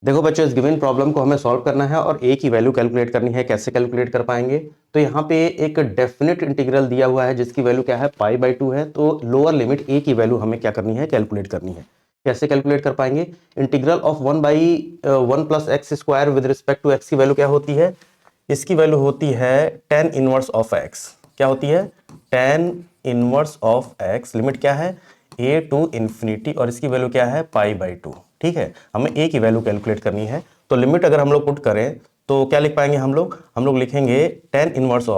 देखो बच्चों, इस गिवन प्रॉब्लम को हमें सॉल्व करना है और ए की वैल्यू कैलकुलेट करनी है। कैसे कैलकुलेट कर पाएंगे? तो यहाँ पे एक डेफिनेट इंटीग्रल दिया हुआ है जिसकी वैल्यू क्या है, पाई/2 है। तो लोअर लिमिट ए की वैल्यू हमें क्या करनी है, कैलकुलेट करनी है। कैसे कैलकुलेट कर पाएंगे? Integral of 1/1 plus x square with respect to x की वैल्यू क्या होती है? इसकी वैल्यू होती है tan इनवर्स ऑफ एक्स। क्या होती है? tan inverse of x. Limit क्या है? a टू इन्फिनिटी, और इसकी वैल्यू क्या है, पाई/2। ठीक है, हमें a की वैल्यू कैलकुलेट करनी है। तो लिमिट अगर हम लोग पुट करें तो क्या लिख पाएंगे हम लोग लिखेंगे tan inverse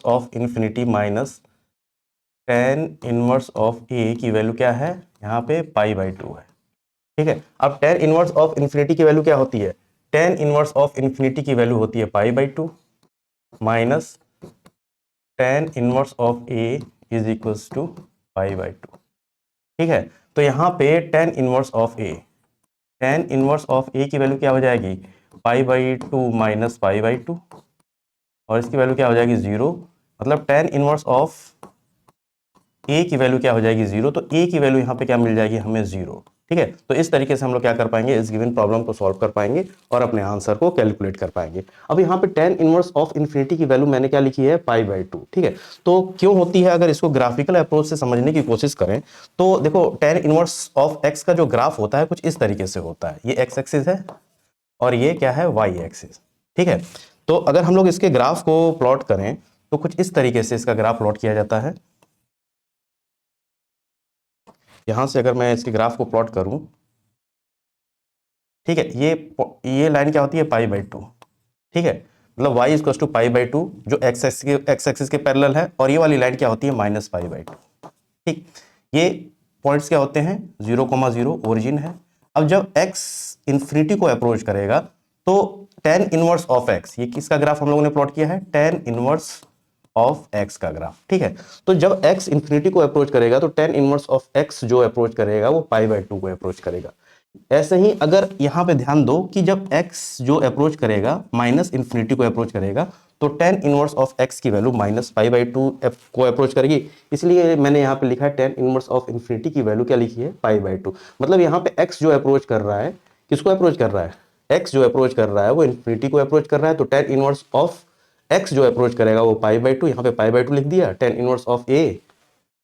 of infinity minus tan inverse of a की वैल्यू क्या है, यहाँ पे पाई/2 है। ठीक है, अब tan इनवर्स ऑफ इन्फिनिटी की वैल्यू क्या होती है? tan इनवर्स ऑफ इन्फिनिटी की वैल्यू होती है pi minus tan inverse of a is equals to pi. ठीक है, तो यहाँ पे tan इनवर्स ऑफ a की वैल्यू क्या हो जाएगी, पाई/2 माइनस पाई/2, और इसकी वैल्यू क्या हो जाएगी, 0। मतलब tan इनवर्स ऑफ a की वैल्यू क्या हो जाएगी, 0। तो a की वैल्यू यहाँ पे क्या मिल जाएगी हमें, 0। ठीक है, तो इस तरीके से हम लोग क्या कर पाएंगे, इस गिवन प्रॉब्लम को सॉल्व कर पाएंगे और अपने आंसर को कैलकुलेट कर पाएंगे। अब यहाँ पे tan इनवर्स ऑफ इन्फिनिटी की वैल्यू मैंने क्या लिखी है, पाई/2। ठीक है, तो क्यों होती है, अगर इसको ग्राफिकल अप्रोच से समझने की कोशिश करें तो देखो tan इनवर्स ऑफ x का जो ग्राफ होता है कुछ इस तरीके से होता है। ये x एक्सिस है और ये क्या है, y एक्सिस। ठीक है, तो अगर हम लोग इसके ग्राफ को प्लॉट करें तो कुछ इस तरीके से इसका ग्राफ प्लॉट किया जाता है। यहां से अगर मैं इसके ग्राफ को प्लॉट करूं, ठीक है, ये लाइन क्या होती है, पाई/2। ठीक है, मतलब y इक्वल्स टू पाई/2 जो x एक्सिस के पैरेलल है, और ये वाली लाइन क्या होती है, माइनस पाई/2। ठीक, ये पॉइंट्स क्या होते हैं, 0,0 ओरिजिन है। अब जब x इंफिनिटी को अप्रोच करेगा तो tan इनवर्स ऑफ x, ये किसका ग्राफ हम लोगों ने प्लॉट किया है, tan इनवर्स ऑफ x का ग्राफ। ठीक है, तो जब x इंफिनिटी को अप्रोच करेगा तो tan इनवर्स ऑफ x जो अप्रोच करेगा वो पाई/2 को अप्रोच करेगा। ऐसे ही अगर यहां पे ध्यान दो कि जब x जो अप्रोच करेगा माइनस इंफिनिटी को अप्रोच करेगा तो tan इनवर्स ऑफ x की वैल्यू माइनस पाई/2 को अप्रोच करेगी। इसलिए मैंने यहाँ पे लिखा है tan इनवर्स ऑफ इंफिनिटी की वैल्यू क्या लिखी है, पाई/2। मतलब यहाँ पे x जो अप्रोच कर रहा है, किसको अप्रोच कर रहा है, x जो अप्रोच कर रहा है वो इंफिनिटी को अप्रोच कर रहा है। तो tan इनवर्स ऑफ x जो अप्रोच करेगा वो पाई/2, यहाँ पे पाई/2 लिख दिया। tan inverse of a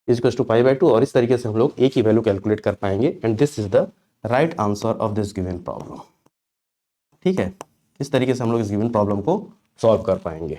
is equal to pi, और इस तरीके से हम लोग a की वैल्यू कैलकुलेट कर पाएंगे। And this is the right answer of this given problem. ठीक है, इस तरीके से हम लोग इस गिवन प्रॉब्लम को सॉल्व कर पाएंगे।